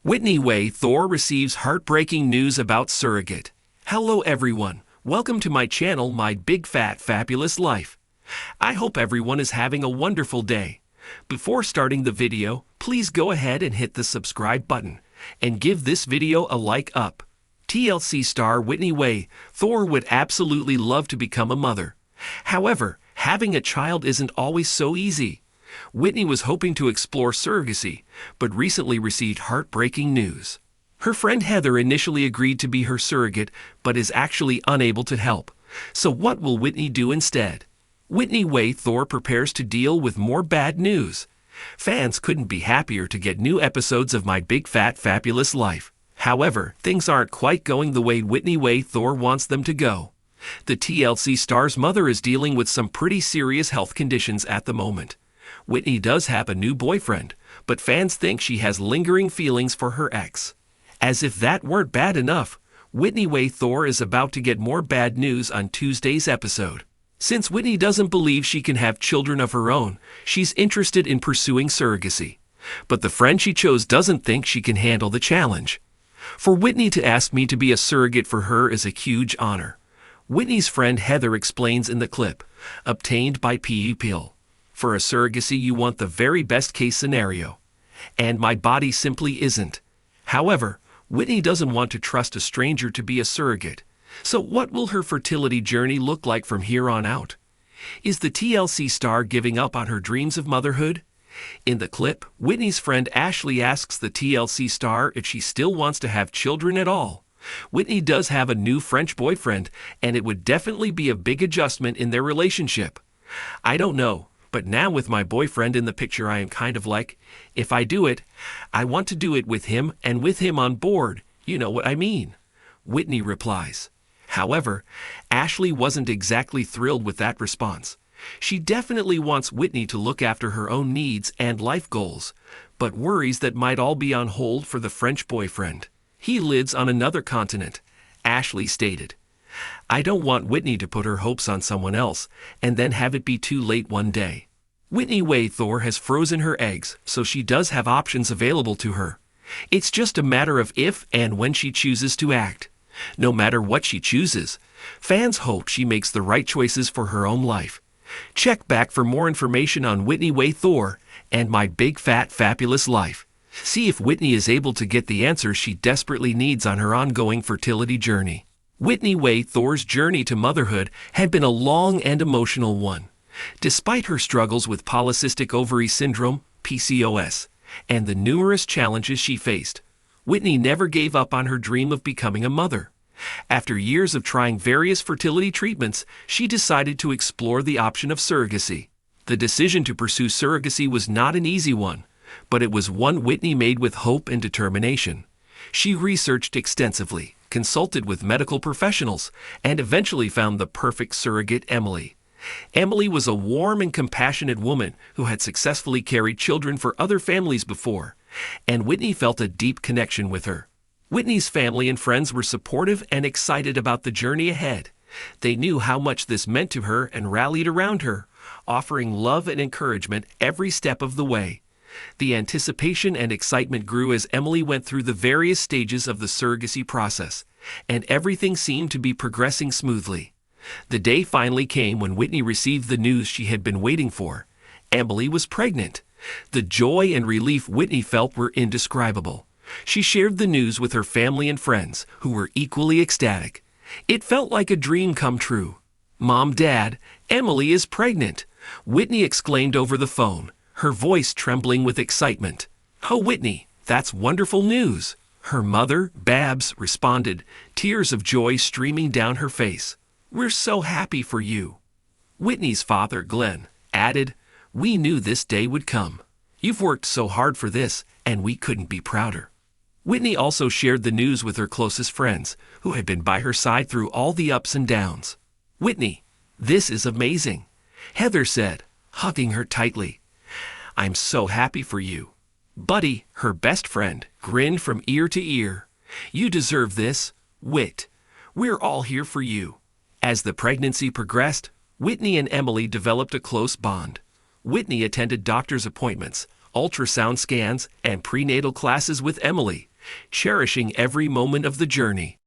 Whitney Way Thor receives heartbreaking news about surrogate. Hello everyone, welcome to my channel My Big Fat Fabulous Life. I hope everyone is having a wonderful day. Before starting the video, please go ahead and hit the subscribe button and give this video a like up. TLC star Whitney Way Thor would absolutely love to become a mother. However, having a child isn't always so easy. Whitney was hoping to explore surrogacy, but recently received heartbreaking news. Her friend Heather initially agreed to be her surrogate, but is actually unable to help. So what will Whitney do instead? Whitney Way Thor prepares to deal with more bad news. Fans couldn't be happier to get new episodes of My Big Fat Fabulous Life. However, things aren't quite going the way Whitney Way Thor wants them to go. The TLC star's mother is dealing with some pretty serious health conditions at the moment. Whitney does have a new boyfriend, but fans think she has lingering feelings for her ex. As if that weren't bad enough, Whitney Way Thor is about to get more bad news on Tuesday's episode. Since Whitney doesn't believe she can have children of her own, she's interested in pursuing surrogacy. But the friend she chose doesn't think she can handle the challenge. For Whitney to ask me to be a surrogate for her is a huge honor. Whitney's friend Heather explains in the clip, obtained by PUPL. For a surrogacy you want the very best case scenario. And my body simply isn't. However, Whitney doesn't want to trust a stranger to be a surrogate. So what will her fertility journey look like from here on out? Is the TLC star giving up on her dreams of motherhood? In the clip, Whitney's friend Ashley asks the TLC star if she still wants to have children at all. Whitney does have a new French boyfriend, and it would definitely be a big adjustment in their relationship. I don't know. But now with my boyfriend in the picture I am kind of like, if I do it, I want to do it with him and with him on board, you know what I mean. Whitney replies. However, Ashley wasn't exactly thrilled with that response. She definitely wants Whitney to look after her own needs and life goals, but worries that might all be on hold for the French boyfriend. He lives on another continent, Ashley stated. I don't want Whitney to put her hopes on someone else and then have it be too late one day. Whitney Way Thor has frozen her eggs, so she does have options available to her. It's just a matter of if and when she chooses to act. No matter what she chooses, fans hope she makes the right choices for her own life. Check back for more information on Whitney Way Thor and My Big Fat Fabulous Life. See if Whitney is able to get the answers she desperately needs on her ongoing fertility journey. Whitney Way Thor's journey to motherhood had been a long and emotional one. Despite her struggles with polycystic ovary syndrome, PCOS, and the numerous challenges she faced, Whitney never gave up on her dream of becoming a mother. After years of trying various fertility treatments, she decided to explore the option of surrogacy. The decision to pursue surrogacy was not an easy one, but it was one Whitney made with hope and determination. She researched extensively, consulted with medical professionals, and eventually found the perfect surrogate, Emily. Emily was a warm and compassionate woman who had successfully carried children for other families before, and Whitney felt a deep connection with her. Whitney's family and friends were supportive and excited about the journey ahead. They knew how much this meant to her and rallied around her, offering love and encouragement every step of the way. The anticipation and excitement grew as Emily went through the various stages of the surrogacy process, and everything seemed to be progressing smoothly. The day finally came when Whitney received the news she had been waiting for. Emily was pregnant. The joy and relief Whitney felt were indescribable. She shared the news with her family and friends, who were equally ecstatic. It felt like a dream come true. "Mom, Dad, Emily is pregnant," Whitney exclaimed over the phone, her voice trembling with excitement. "Oh, Whitney, that's wonderful news," her mother, Babs, responded, tears of joy streaming down her face. "We're so happy for you." Whitney's father, Glenn, added, "We knew this day would come. You've worked so hard for this, and we couldn't be prouder." Whitney also shared the news with her closest friends, who had been by her side through all the ups and downs. "Whitney, this is amazing," Heather said, hugging her tightly. "I'm so happy for you." Buddy, her best friend, grinned from ear to ear. "You deserve this, Whit. We're all here for you." As the pregnancy progressed, Whitney and Emily developed a close bond. Whitney attended doctor's appointments, ultrasound scans, and prenatal classes with Emily, cherishing every moment of the journey.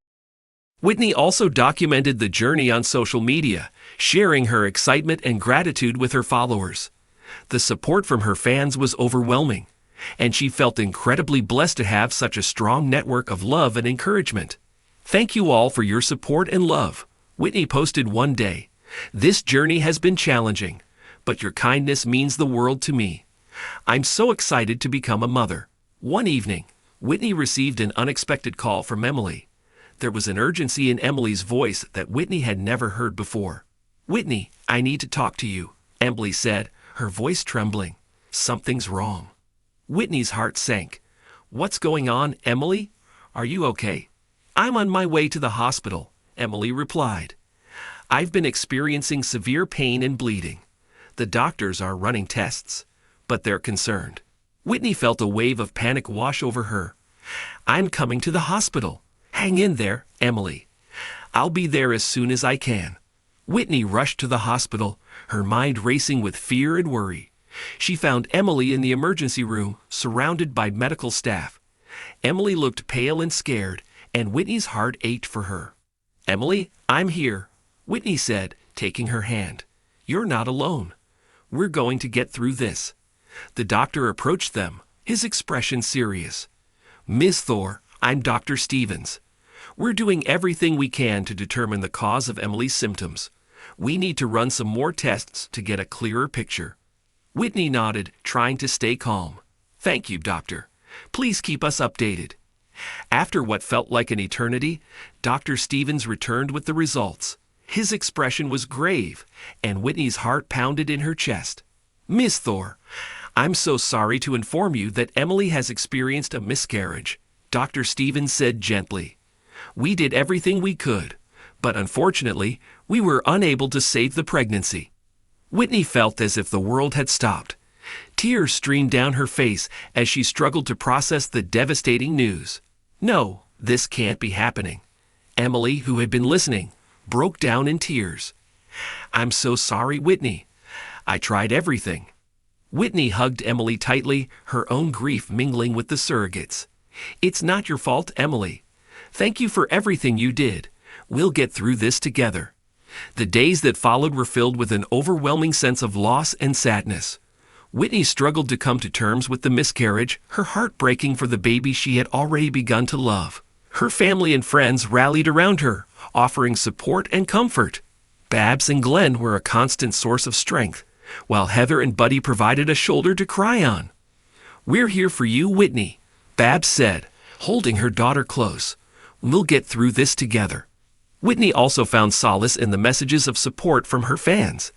Whitney also documented the journey on social media, sharing her excitement and gratitude with her followers. The support from her fans was overwhelming, and she felt incredibly blessed to have such a strong network of love and encouragement. "Thank you all for your support and love," Whitney posted one day. "This journey has been challenging, but your kindness means the world to me. I'm so excited to become a mother." One evening, Whitney received an unexpected call from Emily. There was an urgency in Emily's voice that Whitney had never heard before. "Whitney, I need to talk to you," Emily said, her voice trembling. "Something's wrong." Whitney's heart sank. "What's going on, Emily? Are you okay?" "I'm on my way to the hospital," Emily replied. "I've been experiencing severe pain and bleeding. The doctors are running tests, but they're concerned." Whitney felt a wave of panic wash over her. "I'm coming to the hospital. Hang in there, Emily. I'll be there as soon as I can." Whitney rushed to the hospital, her mind racing with fear and worry. She found Emily in the emergency room, surrounded by medical staff. Emily looked pale and scared, and Whitney's heart ached for her. "Emily, I'm here," Whitney said, taking her hand. "You're not alone. We're going to get through this." The doctor approached them, his expression serious. "Miss Thor, I'm Dr. Stevens. We're doing everything we can to determine the cause of Emily's symptoms. We need to run some more tests to get a clearer picture." Whitney nodded, trying to stay calm. "Thank you, doctor. Please keep us updated." After what felt like an eternity, Dr. Stevens returned with the results. His expression was grave, and Whitney's heart pounded in her chest. "Miss Thor, I'm so sorry to inform you that Emily has experienced a miscarriage," Dr. Stevens said gently. "We did everything we could, but unfortunately, we were unable to save the pregnancy." Whitney felt as if the world had stopped. Tears streamed down her face as she struggled to process the devastating news. "No, this can't be happening." Emily, who had been listening, broke down in tears. "I'm so sorry, Whitney. I tried everything." Whitney hugged Emily tightly, her own grief mingling with the surrogates. "It's not your fault, Emily. Thank you for everything you did. We'll get through this together." The days that followed were filled with an overwhelming sense of loss and sadness. Whitney struggled to come to terms with the miscarriage, her heart breaking for the baby she had already begun to love. Her family and friends rallied around her, offering support and comfort. Babs and Glenn were a constant source of strength, while Heather and Buddy provided a shoulder to cry on. "We're here for you, Whitney," Babs said, holding her daughter close. "We'll get through this together." Whitney also found solace in the messages of support from her fans.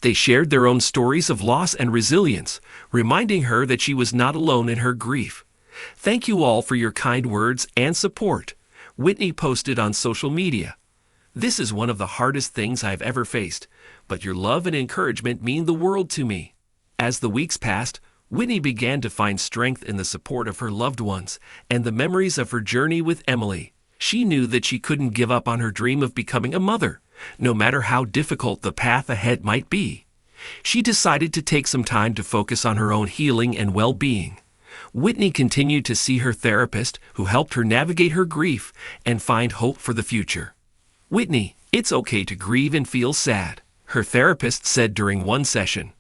They shared their own stories of loss and resilience, reminding her that she was not alone in her grief. "Thank you all for your kind words and support," Whitney posted on social media. "This is one of the hardest things I've ever faced, but your love and encouragement mean the world to me." As the weeks passed, Whitney began to find strength in the support of her loved ones and the memories of her journey with Emily. She knew that she couldn't give up on her dream of becoming a mother, no matter how difficult the path ahead might be. She decided to take some time to focus on her own healing and well-being. Whitney continued to see her therapist, who helped her navigate her grief and find hope for the future. "Whitney, it's okay to grieve and feel sad," her therapist said during one session.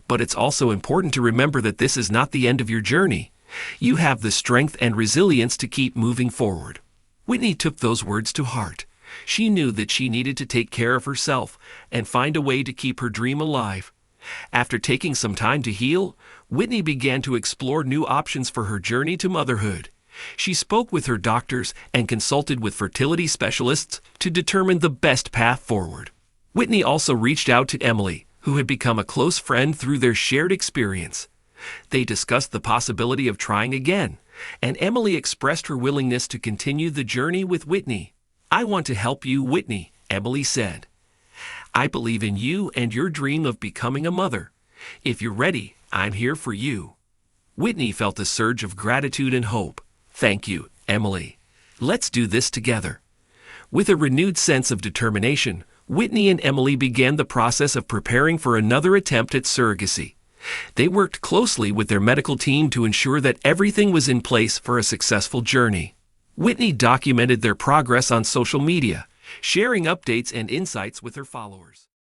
"But it's also important to remember that this is not the end of your journey. You have the strength and resilience to keep moving forward." Whitney took those words to heart. She knew that she needed to take care of herself and find a way to keep her dream alive. After taking some time to heal, Whitney began to explore new options for her journey to motherhood. She spoke with her doctors and consulted with fertility specialists to determine the best path forward. Whitney also reached out to Emily, who had become a close friend through their shared experience. They discussed the possibility of trying again, and Emily expressed her willingness to continue the journey with Whitney. "I want to help you, Whitney," Emily said. "I believe in you and your dream of becoming a mother. If you're ready, I'm here for you." Whitney felt a surge of gratitude and hope. "Thank you, Emily. Let's do this together." With a renewed sense of determination, Whitney and Emily began the process of preparing for another attempt at surrogacy. They worked closely with their medical team to ensure that everything was in place for a successful journey. Whitney documented their progress on social media, sharing updates and insights with her followers.